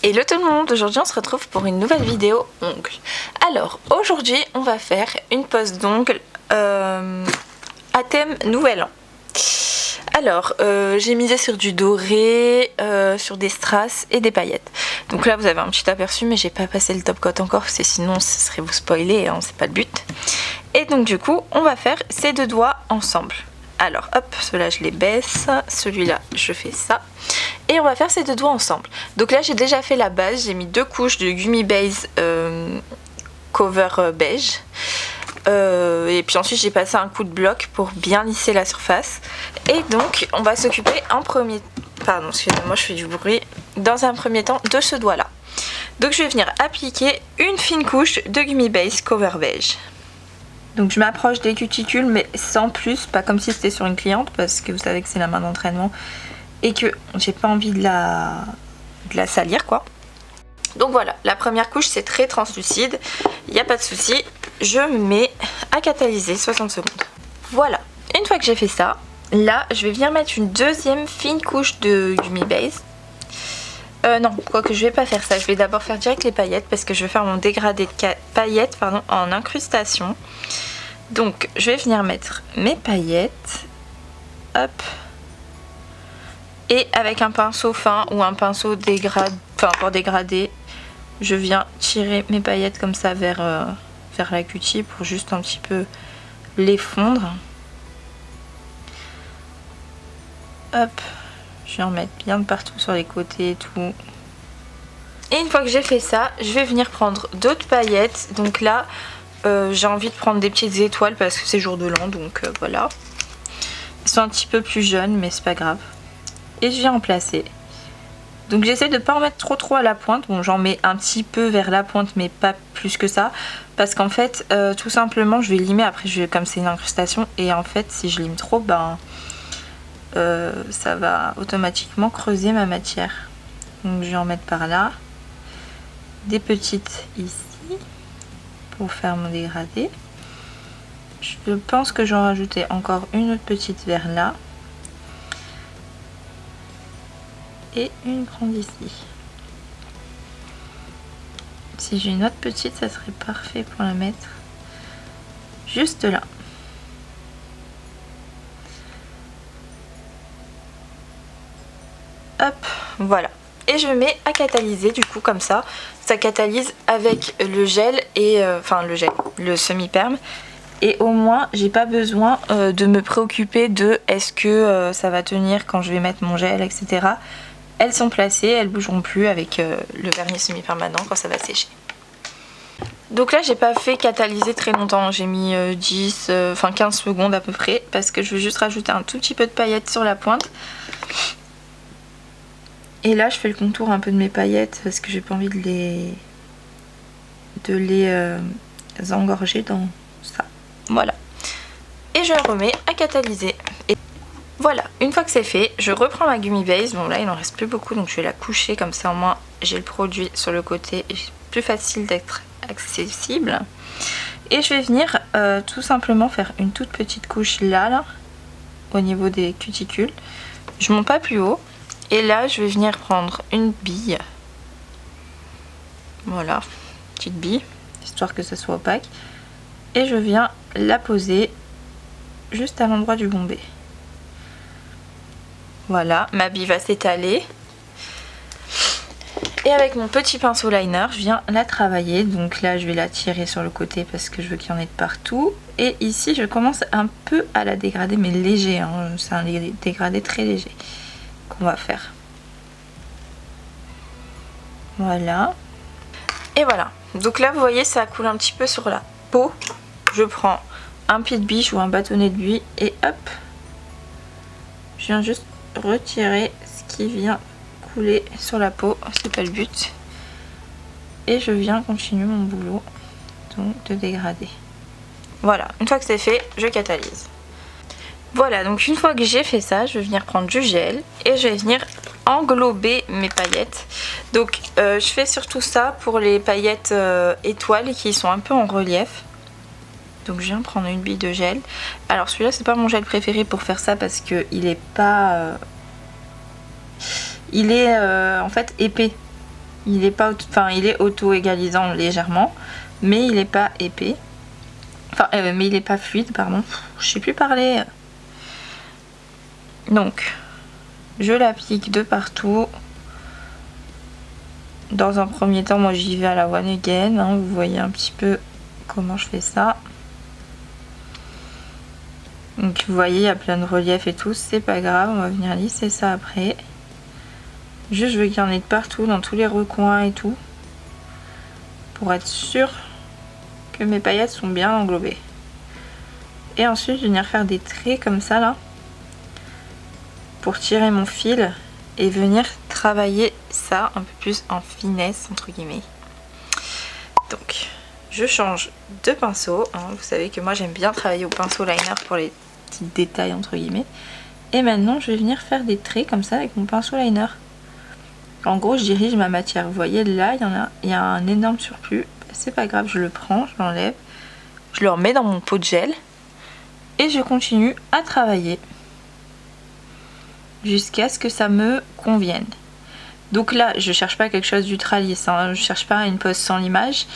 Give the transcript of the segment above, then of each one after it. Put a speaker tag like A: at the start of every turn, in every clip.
A: Hello tout le monde, aujourd'hui on se retrouve pour une nouvelle vidéo ongles. Alors aujourd'hui on va faire une pose d'ongles à thème nouvel an. Alors j'ai misé sur du doré, sur des strass et des paillettes. Donc là vous avez un petit aperçu mais j'ai pas passé le top coat encore parce que sinon ce serait vous spoiler, hein, c'est pas le but. Et donc du coup on va faire ces deux doigts ensemble. Alors hop, ceux-là je les baisse, celui-là je fais ça. Et on va faire ces deux doigts ensemble. Donc là j'ai déjà fait la base, j'ai mis 2 couches de Gummy Base cover beige. Et puis ensuite j'ai passé un coup de bloc pour bien lisser la surface. Et donc on va s'occuper en premier... Pardon, excusez-moi je fais du bruit. Dans un premier temps de ce doigt là. Donc je vais venir appliquer une fine couche de Gummy Base cover beige. Donc je m'approche des cuticules mais sans plus, pas comme si c'était sur une cliente parce que vous savez que c'est la main d'entraînement et que j'ai pas envie de la salir quoi. Donc voilà, la première couche c'est très translucide, il n'y a pas de souci, je me mets à catalyser 60 secondes. Voilà, une fois que j'ai fait ça, là je vais venir mettre une deuxième fine couche de Gummy Base. Non, quoique je vais pas faire ça, je vais d'abord faire direct les paillettes parce que je vais faire mon dégradé de paillettes en incrustation. Donc je vais venir mettre mes paillettes, hop, et avec un pinceau fin ou un pinceau pour dégrader, je viens tirer mes paillettes comme ça vers la cutie pour juste un petit peu les fondre. Hop. Je vais en mettre bien de partout sur les côtés et tout. Et une fois que j'ai fait ça, je vais venir prendre d'autres paillettes. Donc là, j'ai envie de prendre des petites étoiles parce que c'est jour de l'an. Donc voilà. Elles sont un petit peu plus jeunes, mais c'est pas grave. Et je viens en placer. Donc j'essaie de ne pas en mettre trop à la pointe. Bon, j'en mets un petit peu vers la pointe, mais pas plus que ça. Parce qu'en fait, tout simplement, je vais limer. Après, comme c'est une incrustation. Et en fait, si je lime trop, ça va automatiquement creuser ma matière. Donc je vais en mettre par là, des petites ici pour faire mon dégradé. Je pense que j'en rajouter encore une autre petite vers là et une grande ici. Si j'ai une autre petite, ça serait parfait pour la mettre juste là. Hop, voilà. Et je mets à catalyser du coup comme ça. Ça catalyse avec le gel et le semi-perme. Et au moins, j'ai pas besoin de me préoccuper de est-ce que ça va tenir quand je vais mettre mon gel, etc. Elles sont placées, elles bougeront plus avec le vernis semi-permanent quand ça va sécher. Donc là, j'ai pas fait catalyser très longtemps. J'ai mis 15 secondes à peu près parce que je veux juste rajouter un tout petit peu de paillettes sur la pointe. Et là je fais le contour un peu de mes paillettes parce que j'ai pas envie de les engorger dans ça. Voilà. Et je remets à catalyser. Et voilà, une fois que c'est fait, je reprends ma Gummy Base. Bon là il n'en reste plus beaucoup donc je vais la coucher comme ça au moins j'ai le produit sur le côté. Et c'est plus facile d'être accessible. Et je vais venir tout simplement faire une toute petite couche là au niveau des cuticules. Je monte pas plus haut. Et là, je vais venir prendre une bille. Voilà, petite bille, histoire que ça soit opaque. Et je viens la poser juste à l'endroit du bombé. Voilà, ma bille va s'étaler. Et avec mon petit pinceau liner, je viens la travailler. Donc là, je vais la tirer sur le côté parce que je veux qu'il y en ait de partout. Et ici, je commence un peu à la dégrader, mais léger. Hein. C'est un dégradé très léger qu'on va faire. Voilà. Et voilà. Donc là, vous voyez, ça coule un petit peu sur la peau. Je prends un pied de biche ou un bâtonnet de buis et hop. Je viens juste retirer ce qui vient couler sur la peau. C'est pas le but. Et je viens continuer mon boulot donc de dégrader. Voilà. Une fois que c'est fait, je catalyse. Voilà, donc une fois que j'ai fait ça, je vais venir prendre du gel et je vais venir englober mes paillettes. Donc je fais surtout ça pour les paillettes étoiles qui sont un peu en relief. Donc je viens prendre une bille de gel. Alors celui-là c'est pas mon gel préféré pour faire ça parce que il est pas... il est en fait épais. Il est pas, enfin il est auto-égalisant légèrement, mais il est pas épais. Enfin, mais il est pas fluide, pardon. Je sais plus parler. Donc, je l'applique de partout. Dans un premier temps, moi j'y vais à la one again. Hein, vous voyez un petit peu comment je fais ça. Donc vous voyez, il y a plein de reliefs et tout. C'est pas grave, on va venir lisser ça après. Juste, je veux qu'il y en ait de partout, dans tous les recoins et tout. Pour être sûr que mes paillettes sont bien englobées. Et ensuite, je vais venir faire des traits comme ça là. Pour tirer mon fil et venir travailler ça un peu plus en finesse entre guillemets. Donc je change de pinceau, hein. Vous savez que moi j'aime bien travailler au pinceau liner pour les petits détails entre guillemets. Et maintenant je vais venir faire des traits comme ça avec mon pinceau liner. En gros je dirige ma matière. Vous voyez là il y a un énorme surplus. C'est pas grave, je le prends, je l'enlève, je le remets dans mon pot de gel et je continue à travailler jusqu'à ce que ça me convienne. Donc là, je cherche pas quelque chose d'ultra lisse, hein. Je cherche pas une pose sans limage,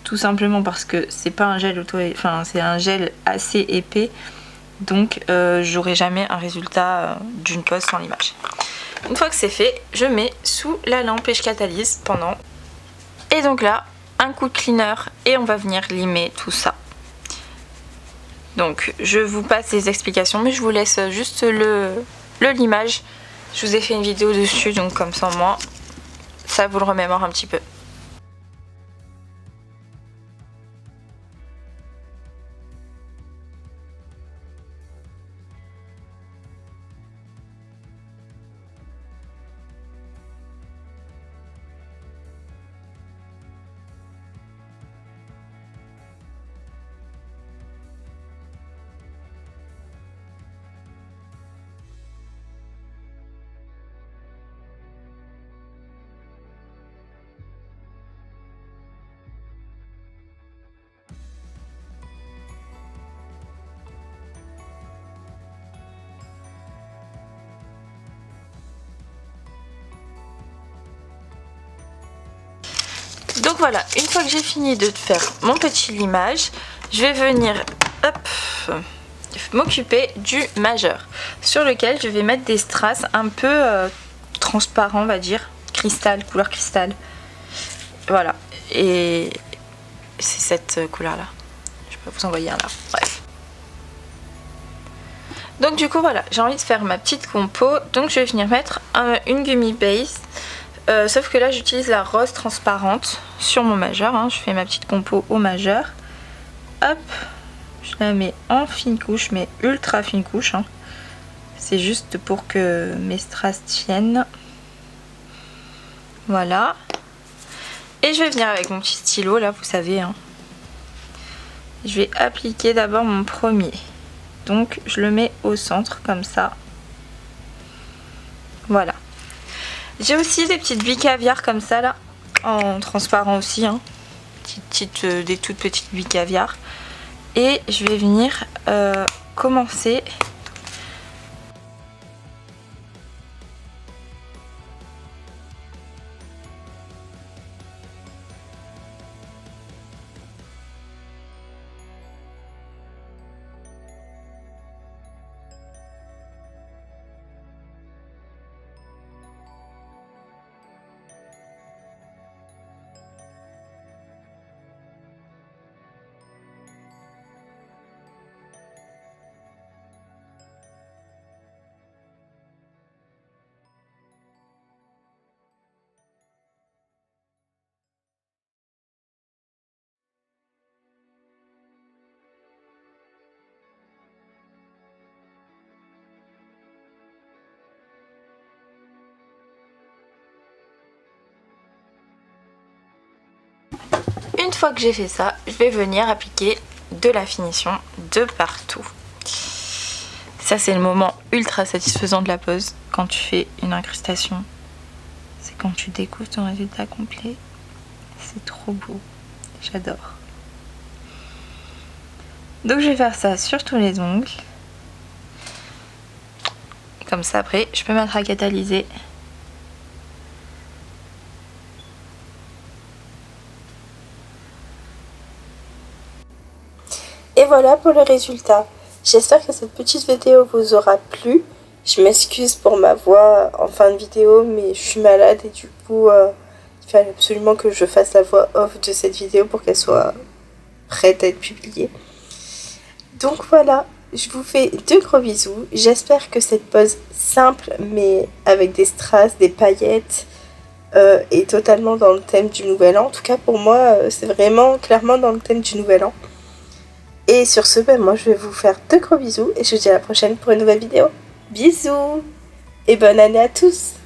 A: tout simplement parce que c'est pas un gel enfin c'est un gel assez épais, donc j'aurai jamais un résultat d'une pose sans limage. Une fois que c'est fait, je mets sous la lampe et je catalyse pendant. Et donc là, un coup de cleaner et on va venir limer tout ça. Donc je vous passe les explications, mais je vous laisse juste le limage. Je vous ai fait une vidéo dessus, donc comme ça moi ça vous le remémore un petit peu. Donc voilà, une fois que j'ai fini de faire mon petit limage, je vais venir m'occuper du majeur, sur lequel je vais mettre des strass un peu transparents, on va dire, cristal, couleur cristal. Voilà, et c'est cette couleur là. Je peux vous envoyer un là, bref. Donc du coup voilà, j'ai envie de faire ma petite compo, donc je vais venir mettre une gummy base. Sauf que là j'utilise la rose transparente sur mon majeur, hein. Je fais ma petite compo au majeur. Hop, je la mets en fine couche, mais ultra fine couche, hein. C'est juste pour que mes strass tiennent. Voilà. Et je vais venir avec mon petit stylo là, vous savez, hein. Je vais appliquer d'abord mon premier. Donc je le mets au centre comme ça. Voilà. J'ai aussi des petites billes caviar comme ça là, en transparent aussi, hein. Des toutes petites billes caviar. Et je vais venir commencer . Une fois que j'ai fait ça, je vais venir appliquer de la finition de partout. Ça c'est le moment ultra satisfaisant de la pose quand tu fais une incrustation. C'est quand tu découvres ton résultat complet. C'est trop beau. J'adore. Donc je vais faire ça sur tous les ongles. Comme ça après je peux mettre à catalyser.
B: Et voilà pour le résultat. J'espère que cette petite vidéo vous aura plu. Je m'excuse pour ma voix en fin de vidéo, mais je suis malade et du coup, il fallait absolument que je fasse la voix off de cette vidéo pour qu'elle soit prête à être publiée. Donc voilà, je vous fais de gros bisous. J'espère que cette pose simple, mais avec des strass, des paillettes, est totalement dans le thème du Nouvel An. En tout cas, pour moi, c'est vraiment clairement dans le thème du Nouvel An. Et sur ce, moi je vais vous faire de gros bisous et je vous dis à la prochaine pour une nouvelle vidéo. Bisous et bonne année à tous!